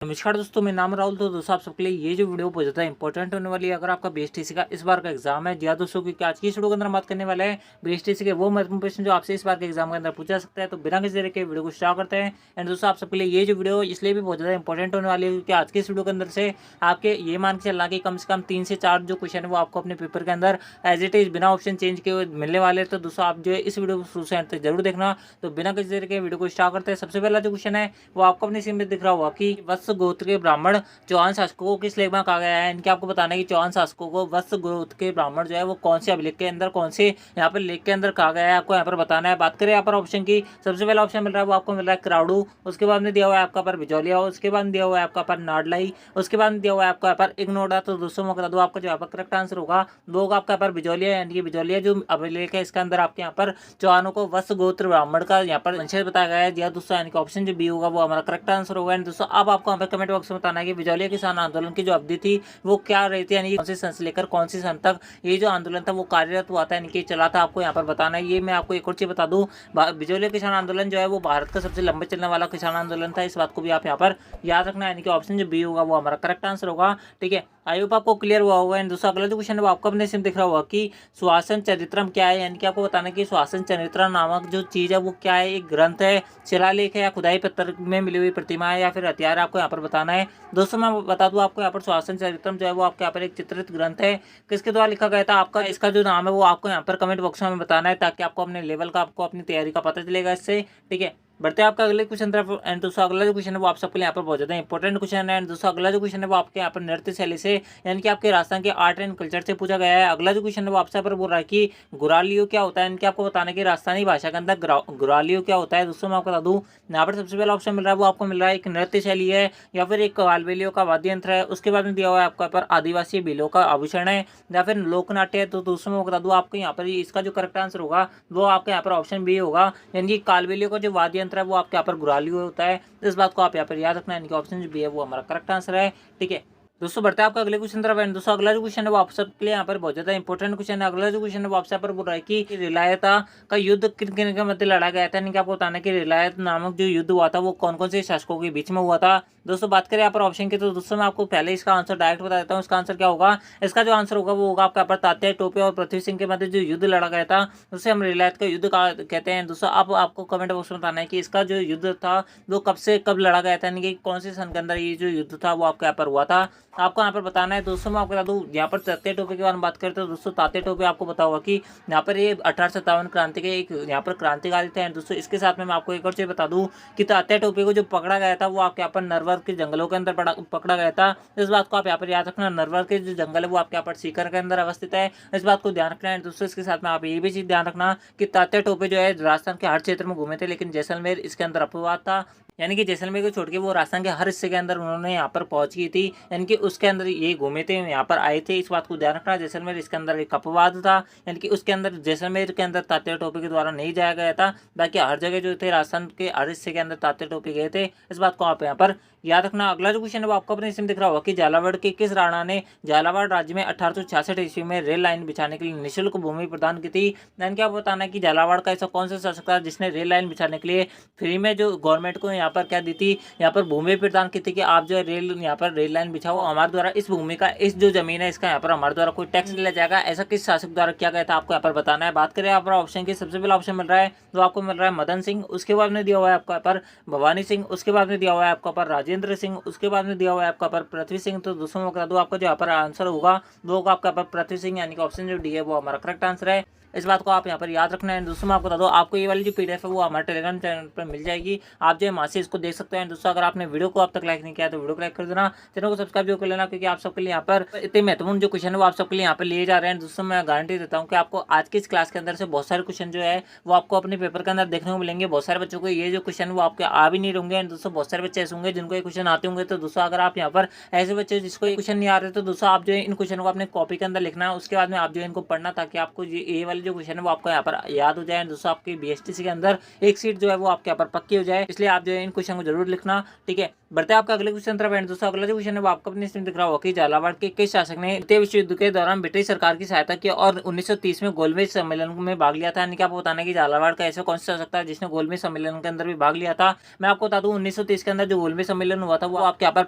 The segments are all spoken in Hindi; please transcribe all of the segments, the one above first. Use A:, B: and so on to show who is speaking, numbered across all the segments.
A: नमस्कार दोस्तों, मेरा नाम राहुल। तो दोस्तों आप सबके लिए ये जो वीडियो बहुत ज़्यादा इंपॉर्टेंट होने वाली है। अगर आपका बीएसटीसी का इस बार का एग्जाम है, जी हाँ दोस्तों, क्योंकि आज की इस वीडियो के अंदर हम बात करने वाले हैं बीएसटीसी के वो महत्वपूर्ण प्रश्न जो आपसे इस बार के एग्जाम के अंदर पूछा जा सकता है। तो बिना किसी तरह के वीडियो को स्टार्ट करते हैं। एंड दोस्तों आप सबके लिए ये जो वीडियो इसलिए भी बहुत ज़्यादा इंपॉर्टेंट होने वाली है क्योंकि आज के इस वीडियो के अंदर से आपके ये मान के चलना कि कम से कम 3 से 4 जो क्वेश्चन है वो आपको अपने पेपर के अंदर एज इट इज़ बिना ऑप्शन चेंज के मिलने वाले हैं। तो दोस्तों आप जो है इस वीडियो को शुरू से अंत तक जरूर देखना। तो बिना किसी तरह के वीडियो को स्टार्ट करते हैं। सबसे पहला जो क्वेश्चन है वो आपको अपनी स्क्रीन में दिख रहा होगा कि वत्स गोत्र के ब्राह्मण चौहान शासकों को किस लेख में कहा गया है। इनके आपको बताना है कि चौहान शासकों को वत्स गोत्र के ब्राह्मण जो है वो कौन से अभिलेख के अंदर, कौन से यहाँ पर लेख के अंदर कहा गया है, आपको यहाँ पर बताना है। बात करें यहाँ पर ऑप्शन की, सबसे पहला ऑप्शन मिल रहा है वो आपको मिल रहा है क्राउडू, उसके बाद में दिया हुआ है आपका पर बिजौलिया, उसके बाद दिया हुआ है आपका पर नाडलाई, उसके बाद दिया हुआ है आपका पर इग्नोडा। तो दोस्तों मैं बता दूं आपका जो यहाँ पर करेक्ट आंसर होगा वो होगा आपका पर बिजौलिया, यानी कि बिजौलिया जो अभिलेख है इसके अंदर आपके यहाँ पर चौहानों को वत्स गोत्र ब्राह्मण का यहाँ पर वंशज बताया गया है। जी हाँ दोस्तों, यानी कि ऑप्शन जो बी होगा वो हमारा करेक्ट आंसर होगा। एंड दोस्तों अब आपको यहाँ पर कमेंट बॉक्स में बताना है कि बिजौलिया किसान आंदोलन की जो अवधि थी वो क्या रही थी, यानी कौन से सन से लेकर कौन से सन तक ये जो आंदोलन था वो कार्यरत हुआ था, यानी कि चला था। आपको यहाँ पर बताना है। ये मैं आपको एक और चीज बता दूं, बिजौलिया किसान आंदोलन जो है वो भारत का सबसे लंबे चलने वाला किसान आंदोलन था। इस बात को भी आप यहाँ पर याद रखना, यानी कि ऑप्शन जो बी होगा वो हमारा करेक्ट आंसर होगा। ठीक है, आई होप आपको क्लियर हुआ होगा। एंड दूसरा अगला जो क्वेश्चन है वो आपको अपने सिम दिख रहा होगा कि सुशासन चरित्रम क्या है, यानी कि आपको बताना है कि सुशासन चरित्रम नामक जो चीज है वो क्या है। एक ग्रंथ है, शिलालेख है, या खुदाई पत्थर में मिली हुई प्रतिमा है, या फिर हथियार, आपको यहाँ पर बताना है। दोस्तों मैं बता दूं आपको यहाँ पर सुशासन चरित्रम जो है वो आपके यहाँ पर एक चित्रित ग्रंथ है। किसके द्वारा लिखा गया था, आपका इसका जो नाम है वो आपको यहाँ पर कमेंट बॉक्स में बताना है, ताकि आपको अपने लेवल का, आपको अपनी तैयारी का पता चलेगा इससे। ठीक है, बढ़ते हैं आपका अगले क्वेश्चन तरफ। एंड दोस्तों अगला जो क्वेश्चन है वो आप सबके लिए यहाँ पर बहुत ज्यादा इंपॉर्टेंट क्वेश्चन है। एंड दोस्तों अगला जो क्वेश्चन है वो आपके यहाँ पर नृत्य शैली से, यानी कि आपके राजस्थान के आर्ट एंड कल्चर से पूछा गया है। अगला जो क्वेश्चन है वो आपसे यहाँ पर बोल रहा है कि गुरालियो क्या होता है, इनके आपको बताना है कि राजस्थानी भाषा के अंदर गुरालियो क्या होता है। दोस्तों मैं आपको बता दूं, यहाँ पर सबसे पहला ऑप्शन मिल रहा है वो आपको मिल रहा है एक नृत्य शैली है, या फिर एक कालबेलियों का वाद्य यंत्र है। उसके बाद में दिया हुआ है आपका पर आदिवासी बिलों का आभूषण है, या फिर लोकनाट्य है। तो दोस्तों मैं बता दूं आपको यहाँ पर इसका जो करेक्ट आंसर होगा वो आपके यहाँ पर ऑप्शन बी होगा, यानी कि कालबेलियों का जो वाद्य यंत्र है वो आपके यहाँ पर गुरालियो होता है। इस बात को आप यहाँ पर याद रखना, यानी कि ऑप्शन जो बी है वो हमारा करेक्ट आंसर है। ठीक है दोस्तों, बढ़ते हैं आपका अगले क्वेश्चन तरफ। एंड दोस्तों अगला जो क्वेश्चन है वो आप सबके लिए यहाँ पर बहुत ज्यादा इंपॉर्टेंट क्वेश्चन है। अगला जो क्वेश्चन है वो आपसे यहाँ पर बोल रहा है कि रिलायता का युद्ध किन किन के मध्य लड़ा गया था, यानी कि आपको बताना है कि रिलायत नामक जो युद्ध हुआ था वो कौन कौन से शासकों के बीच में हुआ था। दोस्तों बात करें यहाँ पर ऑप्शन की, तो दोस्तों मैं आपको पहले इसका आंसर डायरेक्ट बता देता हूँ। इसका आंसर क्या होगा, इसका जो आंसर होगा वो होगा आपका यहाँ पर तात्या टोपे और पृथ्वी सिंह के मध्य जो युद्ध लड़ा गया था उसे हम रिलायत का युद्ध कहते हैं। दोस्तों अब आपको कमेंट बॉक्स में बताना है कि इसका जो युद्ध था वो कब से कब लड़ा गया था, यानी कि कौन से सन के अंदर ये जो युद्ध था वो आपके यहाँ पर हुआ था, आपको यहाँ पर बताना है। दोस्तों मैं आपको बता दूं, यहाँ पर तात्या टोपे के बारे में बात करते हैं। दोस्तों तात्या टोपे आपको पता होगा कि यहाँ पर ये 1857 क्रांति के एक यहाँ पर क्रांतिकारी थे। दोस्तों इसके साथ में मैं आपको एक और चीज बता दूं कि तात्या टोपे को जो पकड़ा गया था वो आपके यहाँ पर नरवर के जंगलों के अंदर पकड़ा गया था। इस बात को आप यहाँ पर याद रखना। नरवर के जो जंगल है वो आपके यहाँ पर सीकर के अंदर अवस्थित है, इस बात को ध्यान रखना है। दोस्तों इसके साथ में आप ये भी चीज ध्यान रखना कि तात्या टोपे जो है राजस्थान के हर क्षेत्र में घूमे थे, लेकिन जैसलमेर इसके अंदर अपवाद था, यानी कि जैसलमेर को छोड़ के वो राजस्थान के हर हिस्से के अंदर उन्होंने यहाँ पर पहुंच की थी, यानी कि उसके अंदर ये घूमे थे, यहाँ पर आए थे। इस बात को ध्यान रखना। जैसलमेर इसके अंदर एक अपवाद था, यानी कि उसके अंदर जैसलमेर के अंदर तात्या टोपे के द्वारा नहीं जाया गया था। बाकी हर जगह जो थे राजस्थान के हर हिस्से के अंदर तात्या टोपे गए थे। इस बात को आप यहाँ पर याद रखना। अगला जो क्वेश्चन है वो आपको अपने इसमें दिख रहा होगा कि झालावाड़ के किस राणा ने झालावाड़ राज्य में 1866 ईस्वी में रेल लाइन बिछाने के लिए निःशुल्क भूमि प्रदान की थी। यानी कि आपको बताना है कि झालावाड़ का ऐसा कौन सा शासक था जिसने रेल लाइन बिछाने के लिए फ्री में जो गवर्नमेंट को यहाँ पर क्या दी थी, यहाँ पर भूमि प्रदान की थी कि आप जो है यहाँ पर रेल लाइन बिछाओ, हमारे द्वारा इस भूमि का, इस जो जमीन है इसका यहाँ पर हमारे द्वारा कोई टैक्स नहीं लिया जाएगा। ऐसा किस शासक द्वारा किया गया था, आपको यहाँ पर बताना है। बात करें यहाँ पर ऑप्शन की, सबसे पहला ऑप्शन मिल रहा है तो आपको मिल रहा है मदन सिंह, उसके बाद में दिया हुआ है आपका पर भवानी सिंह, उसके बाद में दिया हुआ है आपका पर राजेंद्र सिंह, उसके बाद में दिया हुआ है आपका पर पृथ्वी सिंह। तो दोस्तों मैं बता दूं आपका जो यहाँ पर आंसर होगा वो होगा आपका पर पृथ्वी सिंह, यानी कि ऑप्शन जो डी है वो हमारा करेक्ट आंसर है। इस बात को आप यहाँ पर याद रखना है। दोस्तों मैं आपको बता दूं, आपको ये वाली जो पीडीएफ है वो हमारे टेलीग्राम चैनल पर मिल जाएगी, आप जो है वहाँ से इसको देख सकते हैं। दोस्तों अगर आपने वीडियो को अब तक लाइक नहीं किया तो वीडियो को लाइक कर देना, चैनल को सब्सक्राइब जो कर लेना, क्योंकि आप सबके लिए यहाँ पर इतने महत्वपूर्ण जो क्वेश्चन है वो आप सबके लिए यहाँ पर लिए जा रहे हैं। दोस्तों मैं गारंटी देता हूँ कि आपको आज की इस क्लास के अंदर से बहुत सारे क्वेश्चन जो है वो आपको अपने पेपर के अंदर देखने को मिलेंगे। बहुत सारे बच्चों को ये जो क्वेश्चन वो आपके आ भी नहीं होंगे। दोस्तों बहुत सारे बच्चे ऐसे होंगे जिनको ये क्वेश्चन आते होंगे। तो दोस्तों अगर आप यहाँ पर ऐसे बच्चे जिसको ये क्वेश्चन नहीं आ रहे तो दोस्तों आप जो है इन क्वेश्चन को अपने कॉपी के अंदर लिखना है, उसके बाद में आप जो है इनको पढ़ना, ताकि आपको ये वाले जो क्वेश्चन है वो आपको यहाँ पर याद हो जाए। दोस्तों आपकी बीएसटीसी के अंदर एक सीट जो है वो आपके यहाँ पर पक्की हो जाए, इसलिए आप जो है इन क्वेश्चन को जरूर लिखना। ठीक है, बढ़ते हैं आपका अगले क्वेश्चन तरफ एंड दोस्तों अगला जो क्वेश्चन है वो आपको अपने स्क्रीन दिख रहा होगा कि झालावाड़ के किस शासक ने द्वितीय विश्व युद्ध के दौरान ब्रिटिश सरकार की सहायता की और 1930 में गोलमेज सम्मेलन में भाग लिया था। यानी कि आपको बताना है कि झालावाड़ का ऐसा कौन सा शासक था जिसने गोलमेज सम्मेलन के अंदर भी भाग लिया था। मैं आपको बता दूं 1930 के अंदर जो गोलमेज सम्मेलन हुआ था वो आपके यहाँ पर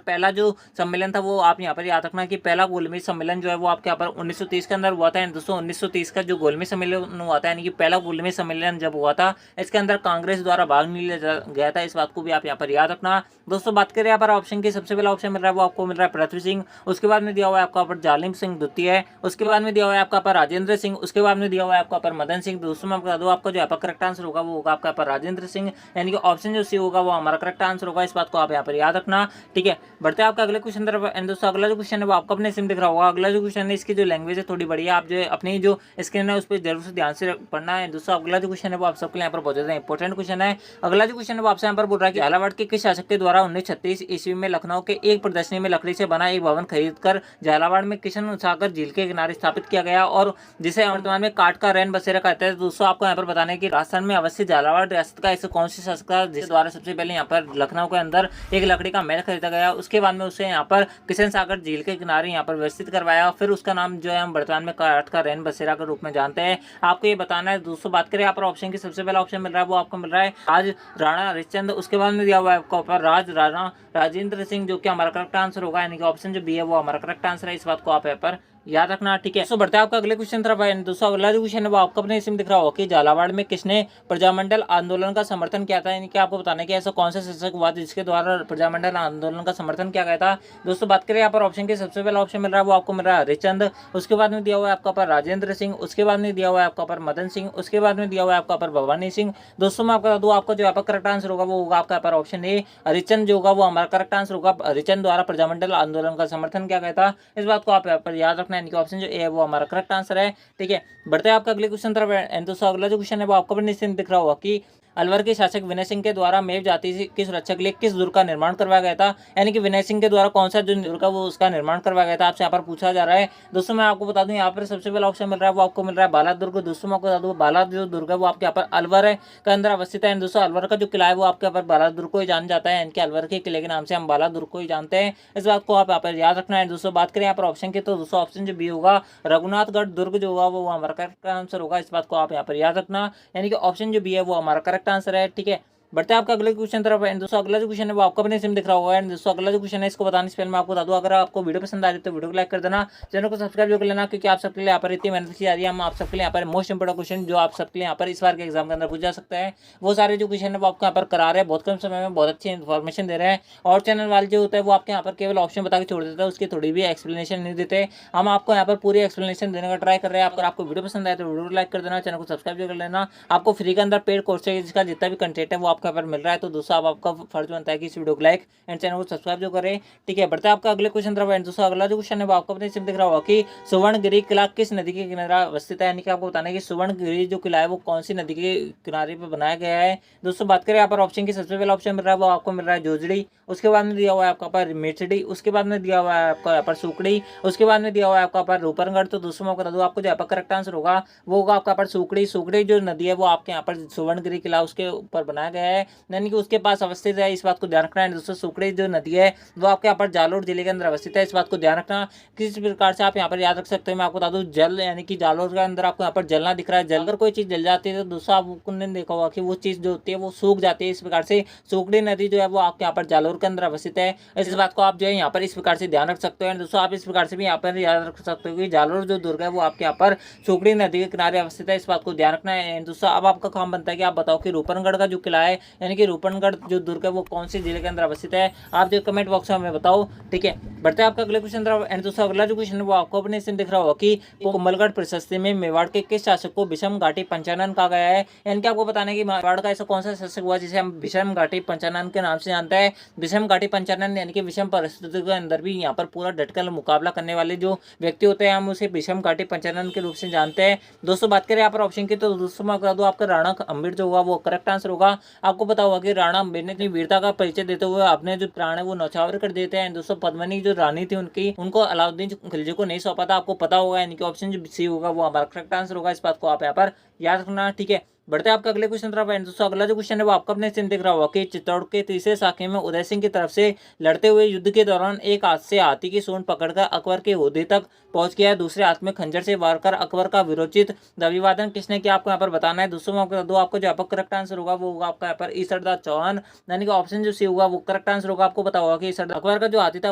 A: पहला जो सम्मेलन था वो आप यहाँ पर याद रखना कि पहला गोलमेज सम्मेलन जो है वो आपके यहाँ पर 1930 के अंदर हुआ था। दोस्तों 1930 का जो गोलमेज सम्मेलन हुआ था यानी कि पहला गोलमेज सम्मेलन जब हुआ था इसके अंदर कांग्रेस द्वारा भाग नहीं लिया गया था। इस बात को भी आप यहाँ पर याद रखना। दोस्तों बात करें यहाँ पर ऑप्शन की, सबसे पहला ऑप्शन मिल रहा है वो आपको मिल रहा है पृथ्वी सिंह, उसके बाद में दिया हुआ है आपका पर जालिम सिंह द्वितीय, उसके बाद में दिया हुआ है आपका पर राजेंद्र सिंह, उसके बाद में दिया हुआ है आपका पर मदन सिंह। दोस्तों मैं बता दूं आपका जो यहाँ करेक्ट आंसर होगा वो होगा आपका पर राजेंद्र सिंह, यानी कि ऑप्शन जो सी होगा वो हमारा करेक्ट आंसर होगा। इस बात को आप यहाँ पर याद रखना, ठीक है। बढ़ते हैं आपका अगले क्वेश्चन तरफ एंड दोस्तों अगला जो क्वेश्चन है वो आपको अपने सिम दिख रहा होगा। अगला जो क्वेश्चन है इसकी जो लैंग्वेज है थोड़ी बढ़िया, आप जो अपनी जो स्क्रीन है उस पर जरूर से ध्यान से पढ़ना है। दोस्तों अगला जो क्वेश्चन है वो आप सबके यहाँ पर बहुत ज्यादा इंपॉर्टेंट क्वेश्चन है। अगला जो क्वेश्चन है वो आपसे यहाँ पर बोल रहा है कि झालावाड़ के किस शासक के द्वारा 1936 ईस्वी में लखनऊ के एक प्रदर्शनी में लकड़ी से बना एक भवन खरीदकर झालावाड़ में किशन सागर झील के किनारे स्थापित किया गया और जिसे वर्तमान में काट का रैन बसेरा कहते हैं। दोस्तों आपको यहाँ पर बताना है कि राजस्थान में अवस्थित झालावाड़ रियासत का ऐसा कौन सी शासक था जिसके द्वारा सबसे पहले यहाँ पर लखनऊ के अंदर एक लकड़ी का महल खरीदा गया, उसके बाद में उसे यहाँ पर किशन सागर झील के किनारे यहाँ पर व्यवस्थित करवाया, फिर उसका नाम जो है हम वर्तमान में काट का रैन बसेरा के रूप में जानते हैं। आपको ये बताना है। दोस्तों बात करें यहाँ पर ऑप्शन की, सबसे पहला ऑप्शन मिल रहा है वो आपको मिल रहा है राज राणा हरिश्चंद, उसके बाद में दिया हुआ है आपको ऊपर राज राणा राजेंद्र सिंह, जो कि हमारा करेक्ट आंसर होगा, यानी कि ऑप्शन जो बी है वो हमारा करेक्ट आंसर है। इस बात को आप यहाँ पर याद रखना, ठीक है। तो बढ़ते हैं आपका अगले क्वेश्चन तरफ है। दोस्तों अगला जो क्वेश्चन है वो आपको अपने इसमें दिख रहा होगा कि झालावाड़ में किसने प्रजामंडल आंदोलन का समर्थन किया था, यानी कि आपको बताना है कि ऐसा कौन सा शासक हुआ जिसके द्वारा प्रजामंडल आंदोलन का समर्थन किया गया था। दोस्तों बात करें यहाँ पर ऑप्शन की, सबसे पहला ऑप्शन मिल रहा है वो आपको मिल रहा है हरिश्चंद, उसके बाद में दिया हुआ है आपका पर राजेंद्र सिंह, उसके बाद में दिया हुआ है आपका पर मदन सिंह, उसके बाद में दिया हुआ है आपका पर भवानी सिंह। दोस्तों मैं आपको बता दूं आपका जो यहाँ पर करेक्ट आंसर होगा वो होगा आपका पर ऑप्शन ए हरिश्चंद, जो होगा वो हमारा करेक्ट आंसर होगा। हरिश्चंद द्वारा प्रजामंडल आंदोलन का समर्थन किया गया था। इस बात को आप यहाँ पर याद रखना, यानी कि ऑप्शन जो ए वो हमारा करेक्ट आंसर है, ठीक है। बढ़ते हैं आपका अगले क्वेश्चन तरफ एंड दोस्तों अगला जो क्वेश्चन है वो आपको भी दिख रहा होगा कि अलवर के शासक विनय सिंह के द्वारा मेव जाति की सुरक्षा के लिए किस दुर्ग का निर्माण करवाया गया था, यानी कि विनय सिंह के द्वारा कौन सा जो दुर्ग वो उसका निर्माण करवाया गया था, आपसे यहाँ पर पूछा जा रहा है। दोस्तों मैं आपको बता दूं यहाँ पर सबसे पहला ऑप्शन मिल रहा है वो आपको मिल रहा है बाला दुर्ग। दोस्तों मैं आपको बता दूं बाला जो दुर्ग है वो आपके यहाँ पर अलवर है के अंदर अवस्थित है। दोस्तों अलवर का जो किला है वो आपके यहाँ पर बाला दुर्ग को ही जाना जाता है, इनके अलवर के किले के नाम से हम बाला दुर्ग को ही जानते हैं। इस बात को आप यहाँ पर याद रखना है। दोस्तों बात करें यहाँ पर ऑप्शन की, तो दोस्तों ऑप्शन जो बी होगा रघुनाथगढ़ दुर्ग जो होगा वो हमारा करेक्ट आंसर होगा। इस बात को आप यहाँ पर याद रखना, यानी कि ऑप्शन जो बी है वो हमारा करेक्ट आंसर है, ठीक है। बढ़ते हैं आपका अगले क्वेश्चन तरफ एंड दोस्तों अगला जो क्वेश्चन है वो आपको अपने सिम दिख रहा होगा एंड दोस्तों अगला जो क्वेश्चन है इसको बताने से पहले मैं आपको बता दूं अगर आपको वीडियो पसंद आ जाए तो वीडियो को लाइक कर देना, चैनल को सब्सक्राइब जो कर लेना, क्योंकि आप सबके लिए यहाँ पर इतनी मेहनत की जा रही है। हम आप सबके लिए यहाँ पर मोस्ट इंपोर्टेंट क्वेश्चन जो आप सबके लिए यहाँ पर इस बार के एग्जाम के अंदर पूछ जा सकता है वो सारे जो क्वेश्चन है वो आपको यहाँ पर करा रहे हैं, बहुत कम समय में बहुत अच्छी इन्फॉर्मेशन दे रहे हैं। और चैनल वाले जो होता है वो आपके यहाँ पर केवल ऑप्शन बता के छोड़ देता है, उसकी थोड़ी भी एक्सप्लेनेशन नहीं देते। हम आपको यहाँ पर पूरी एक्सप्लेनेशन देने का ट्राई कर रहे हैं। अगर आपको वीडियो पसंद आए तो वीडियो को लाइक कर देना, चैनल को सब्सक्राइब जो कर लेना। आपको फ्री के अंदर पेड कोर्स है जिसका जितना भी कंटेंट है वो आपको यहाँ पर मिल रहा है, तो दोस्तों आप आपका फर्ज बनता है कि इस वीडियो को लाइक एंड चैनल को सब्सक्राइब जो करें, ठीक है। बढ़ते हैं आपका अगले क्वेश्चन तरफ एंड दोस्तों अगला जो क्वेश्चन है वो आपको अपने सिम दिख रहा होगा कि सुवर्णगिरी किला किस नदी के किनारे अवस्थित है, यानी कि आपको बताना है कि सुवर्णगिरी जो किला है वो कौन सी नदी के किनारे पर बनाया गया है। दोस्तों बात करें यहाँ पर ऑप्शन की, सबसे पहला ऑप्शन मिल रहा है वो आपको मिल रहा है जोजड़ी, उसके बाद में दिया हुआ है आपका पर मिर्चड़ी, उसके बाद में दिया हुआ है आपका यहाँ पर सुकड़ी, उसके बाद में दिया हुआ है आपका पर रूपनगढ़। तो दोस्तों मैं बता दूं आपको जो यहाँ पर करेक्ट आंसर होगा वो होगा आपका पर सुकड़ी। सुकड़ी जो नदी है वो आपके यहाँ पर सुवर्णगिरी किला उसके ऊपर बनाया गया है, यानी कि उसके पास अवस्थित है। इस बात को ध्यान रखना है। दोस्तों सुकड़ी जो नदी है वो आपके यहाँ पर जालोर जिले के अंदर अवस्थित है, इस बात को ध्यान रखना। किस प्रकार से आप यहाँ पर याद रख सकते हैं मैं आपको बता दूं, जल यानी कि जालोर के अंदर आपको यहाँ पर जलना दिख रहा है। जलकर कोई चीज जल जाती है तो दोस्तों आपने देखा होगा कि वो चीज जो होती है वो सूख जाती है। इस प्रकार से सुकड़ी नदी जो है वो आपके यहाँ पर जालोर के अंदर अवस्थित है। इस बात को आप जो है यहाँ पर इस प्रकार से ध्यान रख सकते हो। दोस्तों आप इस प्रकार से भी यहाँ पर याद रख सकते हो कि जालोर जो दुर्ग है वो आपके यहाँ पर सुकड़ी नदी के किनारे अवस्थित है, इस बात को ध्यान रखना है। दोस्तों अब आपका काम बनता है कि आप बताओ कि रूपनगढ़ का जो किला है यानी कि रूपनगढ़ जो दुर्ग है वो कौन सी जिले के अंदर अवस्थित है, आप जो कमेंट बॉक्स में हमें बताओ, ठीक है। बढ़ते हैं आपका अगले क्वेश्चन तरफ एंड दोस्तों अगला जो क्वेश्चन है वो आपको अपने इसमें दिख रहा होगा कि कोमलगढ़ प्रशस्ति में मेवाड़ के किस शासक को विषम घाटी पंचानन कहा गया है, यानी कि आपको बताना है कि मेवाड़ का ऐसा कौन सा शासक हुआ जिसे हम विषम घाटी पंचानन के नाम से जानते हैं। विषम घाटी पंचानन यानी कि विषम परिस्थितियों के अंदर भी यहाँ पर पूरा डटकर मुकाबला करने वाले जो व्यक्ति होते हैं हम उसे विषम घाटी पंचानन के रूप से जानते हैं। दोस्तों बात करें यहाँ पर ऑप्शन की, तो दोस्तों मैं बता दूं आपका राणा अम्बिर जो होगा वो करेक्ट आंसर होगा। आपको पता होगा कि राणा अम्बिर ने अपनी वीरता का परिचय देते हुए अपने जो प्राण है वो नौछावर कर देते हैं। दोस्तों पद्मिनी जो रानी थी उनकी उनको अलाउद्दीन खिलजी को नहीं सौंपा था, आपको पता होगा, यानी कि ऑप्शन जो सी होगा वो हमारा करेक्ट आंसर होगा। इस बात को आप यहाँ पर याद रखना, ठीक है। बढ़ते हैं आपका अगले क्वेश्चन तरफ एंड दोस्तों अगला जो क्वेश्चन है वो आपका अपने स्क्रीन दिख रहा होगा कि चित्तौड़ के तीसरे साके में उदय सिंह की तरफ से लड़ते हुए युद्ध के दौरान एक हाथ से हाथी की सूंड पकड़कर अकबर के ओहदे तक पहुंच गया, दूसरे हाथ में खंजर से वार कर अकबर का विरोचित अभिवादन किसने किया, आपको यहाँ पर बताना है। दोस्तों मैं आपको बता दूं, आपको जो आपका करेक्ट आंसर होगा वो होगा आपका यहाँ पर ईसरदाद चौहान, यानी कि ऑप्शन जो सी होगा वो करेक्ट आंसर होगा। आपको पता होगा कि ईसरदाद अकबर का जो हाथी था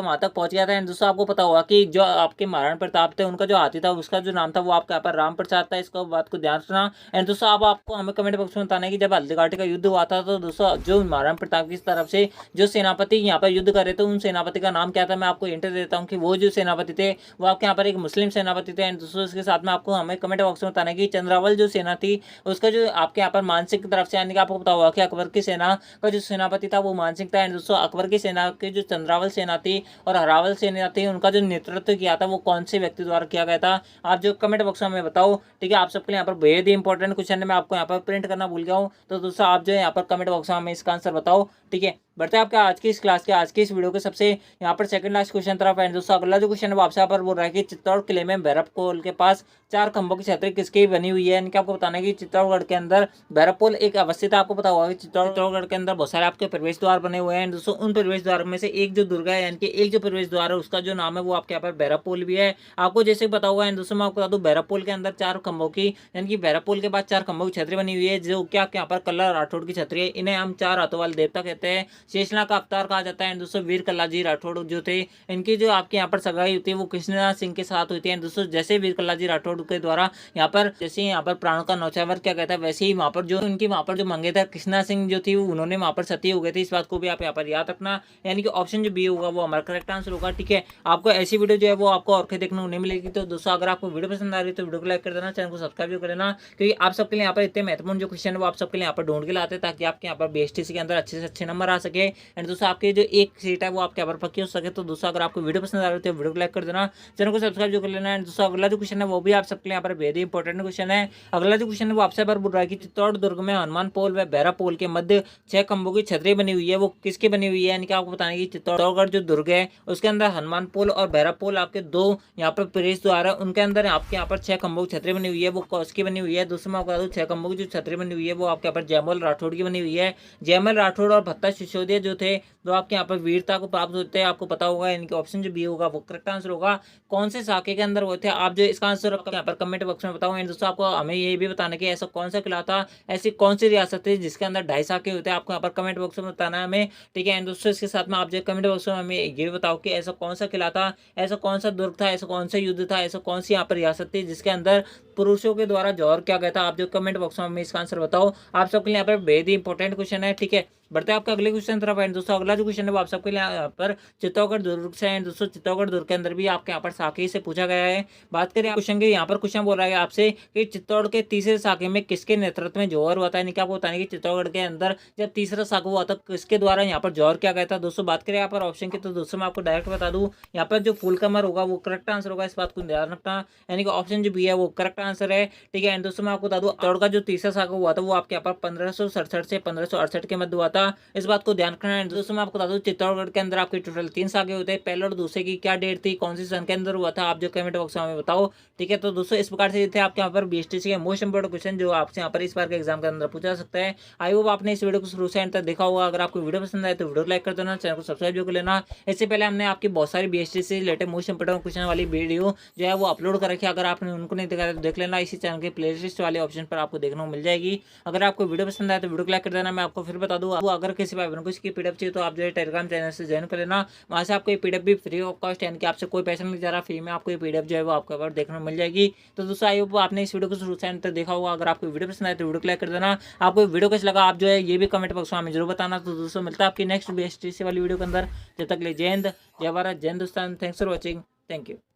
A: वहां तक पहुंच गया था। एंड दोस्तों आपको पता होगा कि जो आपके महाराणा प्रताप थे उनका जो हाथी था उसका जो नाम था वो आपका यहाँ पर राम प्रसाद था, इसको बात को ध्यान रखना। एंड दोस्तों अब आपको हमें कमेंट बॉक्स में बताना है कि जब हल्दीघाटी का युद्ध हुआ था तो दोस्तों जो महाराणा प्रताप की तरफ से जो सेनापति यहाँ पर युद्ध कर रहे थे उन सेनापति का नाम क्या था। मैं आपको इंटर देता हूँ कि वो जो सेनापति थे वो आपके यहाँ पर एक मुस्लिम सेनापति थे। एंड दोस्तों इसके साथ में आपको हमें कमेंट बॉक्स में बताना है कि चंद्रावल जो सेना थी उसका जो आपके यहाँ पर मानसिंह की तरफ से, यानी कि आपको पता होगा कि अकबर की सेना का जो सेनापति था वो मानसिंह था। एंड दोस्तों अकबर की सेना की जो चंद्रावल सेना थी और हरावल सेना थी उनका जो नेतृत्व किया था वो कौन से व्यक्ति द्वारा किया गया था, आप जो कमेंट बॉक्स में हमें बताओ। ठीक है, आप सबके लिए यहाँ पर बेहद ही इंपॉर्टेंट क्वेश्चन है, मैं आपको यहाँ पर प्रिंट करना भूल गया हूँ, तो दोस्तों आप जो है यहाँ पर कमेंट बॉक्स में हमें इसका आंसर बताओ। ठीक है, बढ़ते हैं आपका आज की इस क्लास के आज की इस वीडियो के सबसे यहाँ पर सेकंड लास्ट क्वेश्चन तरफ एंड दोस्तों अगला जो क्वेश्चन है वो आपसे यहाँ पर बोल रहा है कि चित्तौड़ किले में भैरवपोल के पास 4 खंभों की छतरी किसकी बनी हुई है। इनके आपको बताना है कि चित्तौड़गढ़ के अंदर भैरवपोल एक अवस्थित है। आपको पता होगा कि चित्तौड़गढ़ के अंदर बहुत सारे आपके प्रवेश द्वार बने हुए हैं। दोस्तों उन प्रवेश द्वार में से एक जो दुर्गा है, यानी कि एक जो प्रवेश द्वार है उसका जो नाम है वो आपके यहाँ पर भैरवपोल भी है। आपको जैसे पता होगा एंड दोस्तों मैं आपको बता दूं भैरवपोल के अंदर 4 खंभों की, यानी कि भैरवपोल के बाद 4 खंभों की छतरी बनी हुई है जो क्या आपके यहाँ पर कल्ला राठौड़ की छतरी है। इन्हें हम 4 हाथों वाले देवता कहते हैं, शेषनाग का अवतार कहा जाता है। दोस्तों वीर कल्लाजी राठौड़ जो थे इनकी जो आपके यहाँ पर सगाई होती है वो कृष्णा सिंह के साथ होती है। दोस्तों जैसे वीर कल्लाजी राठौड़ के द्वारा यहाँ पर जैसे यहाँ पर प्राणों का नौछावर क्या कहता है, वैसे ही वहाँ पर जो उनकी वहाँ पर जो मंगेतर कृष्णा सिंह जो थी उन्होंने वहाँ पर सती हो गए थे। इस बात को भी आप यहाँ पर याद रखना, यानी कि ऑप्शन जो बी होगा वो हमारा करेक्ट आंसर होगा। ठीक है, आपको ऐसी वीडियो जो है वो आपको और देखने को नहीं मिलेगी। तो दोस्तों अगर आपको वीडियो पसंद आ रही है तो वीडियो को लाइक कर देना, चैनल को सब्सक्राइब कर देना, क्योंकि आप सबके लिए यहाँ पर इतने महत्वपूर्ण जो क्वेश्चन है वो आप सबके लिए यहाँ पर ढूंढ के लाते हैं ताकि आपके यहाँ पर बीएसटीसी के अंदर अच्छे से अच्छे नंबर आ सके। एंड दोस्तों आपके जो एक सीट है वो आपके यहाँ पर पक्की हो सके। तो दोस्तों अगर आपको वीडियो पसंद आ रही है तो वीडियो को लाइक कर देना, चैनल को सब्सक्राइब जो कर लेना। एंड दोस्तों अगला जो क्वेश्चन है वो भी आप सबके लिए यहाँ पर बेहद ही इंपॉर्टेंट क्वेश्चन है। अगला जो क्वेश्चन है वो आपसे पर बोल रहा है कि चित्तौड़ दुर्ग में हनुमान पोल व भैरव पोल के मध्य 6 खंभों की छतरी बनी हुई है, वो किसकी बनी हुई है। यानी कि आपको बताना कि चित्तौड़गढ़ जो दुर्ग है उसके अंदर हनुमान पोल और भैरव पोल आपके 2 यहाँ पर प्रवेश द्वार है, उनके अंदर आपके यहाँ पर 6 खंभों की छतरी बनी हुई है, वो किसकी बनी हुई है। दोस्तों मैं आपको बता दूं 6 खंभों की जो छतरी बनी हुई है वो आपके यहाँ पर जयमल राठौड़ की बनी हुई है। जयमल राठौड़ और भत्ता सिसोदिया जो थे जो आपके यहाँ पर वीरता को प्राप्त होते हैं, आपको पता होगा, इनके ऑप्शन जो बी होगा वो करेक्ट आंसर होगा। कौन से साके के अंदर वो थे, आप जो इसका आंसर यहाँ पर कमेंट बॉक्स में बताओ। एंड दोस्तों आपको हमें ये भी बताना कि ऐसा कौन सा किला था, ऐसी कौन सी रियासत थी जिसके अंदर 2.5 साके होते हैं, आपको यहाँ पर कमेंट बॉक्स में बताना है हमें। ठीक है, एंड दोस्तों इसके साथ में आप जो कमेंट बॉक्स में हमें ये भी बताओ कि ऐसा कौन सा किला था, ऐसा कौन सा दुर्ग था, ऐसा कौन सा युद्ध था, ऐसा कौन सी यहाँ पर रियासत थी जिसके अंदर पुरुषों के द्वारा जौहर किया गया था। आप जो कमेंट बॉक्स में हमें इसका आंसर बताओ। आप सबके लिए यहाँ पर बेहद ही इंपॉर्टेंट क्वेश्चन है। ठीक है, बढ़ते हैं आपका अगले क्वेश्चन तरफ। एंड दोस्तों अगला जो क्वेश्चन है वो आप सबके लिए यहाँ पर चित्तौड़गढ़ दुर्ग से। एंड दोस्तों चित्तौड़गढ़ दुर्ग के अंदर भी आपके यहाँ पर साके से पूछा गया है। बात करें क्वेश्चन की, यहाँ पर क्वेश्चन बोल रहा है आपसे कि चित्तौड़ के तीसरे साके में किसके नेतृत्व में जौहर हुआ था। यानी कि आपको बताने की चित्तौड़गढ़ के अंदर जब तीसरा साका हुआ था किसके द्वारा यहाँ पर जौहर किया गया था। दोस्तों बात करें यहाँ पर ऑप्शन की, तो दोस्तों मैं आपको डायरेक्ट बता दूं यहाँ पर जो फूल कमर होगा वो करेक्ट आंसर होगा, इस बात को ध्यान रखना, यानी कि ऑप्शन जो बी है वो करेक्ट आंसर है। ठीक है, एंड दोस्तों मैं आपको बता दूं चित्तौड़ का जो तीसरा साका हुआ था वो आपके यहाँ पर 1567 से 1568 के मध्य हुआ था, इस बात को ध्यान रखना है। दोस्तों मैं आपको बता दूं चित्तौड़गढ़ के अंदर आपके टोटल 3 साके होते हैं, पहले और दूसरे की क्या डेट थी, कौन सी सन के अंदर हुआ था, आप जो कमेंट बॉक्स में हमें बताओ। ठीक है, तो दोस्तों इस प्रकार से थे आपके यहाँ पर बीएसटीसी के मोस्ट इंपोर्टेंट क्वेश्चन जो आपसे यहाँ पर इस बार के एग्जाम के अंदर पूछा सकता है। आई होप आपने इस वीडियो को शुरू से एंड तक देखा होगा। अगर आपको वीडियो पसंद आए तो वीडियो लाइक कर देना, चैनल को सब्सक्राइब जो कर लेना। इससे पहले हमने आपकी बहुत सारी बीएसटीसी से रिलेटेड मोस्ट इंपोर्टेंट क्वेश्चन वाली वीडियो जो है वो अपलोड कर रखी है, अगर आपने उनको नहीं देखा तो देख लेना, इसी चैनल के प्लेलिस्ट वाले ऑप्शन पर आपको देखने को मिल जाएगी। अगर आपको वीडियो पसंद आए तो वीडियो को लाइक कर देना। मैं आपको फिर बता दूं अगर किसी भाई बहन को इसकी पीडीएफ चाहिए तो आप जो है टेलीग्राम चैनल से ज्वाइन कर लेना, वहाँ से आपको ये पीडीएफ भी फ्री ऑफ कॉस्ट, यानी कि आपसे कोई पैसा नहीं जा रहा, फ्री में आपको ये पीडीएफ जो है वो आपको पर देखने को मिल जाएगी। तो दोस्तों आई होप आपने इस वीडियो को शुरू से अंत तक देखा होगा। अगर आपको वीडियो पसंद आए तो वीडियो को लाइक कर देना। आपको वीडियो कैसा लगा आप जो है ये भी कमेंट बॉक्स में हमें जरूर बताना। तो दोस्तों मिलता है आपकी नेक्स्ट बीएसटीसी वाली वीडियो के अंदर, जब तक ले जय हिंद, जय भारत, जय Hindustan. Thanks for watching, thank you.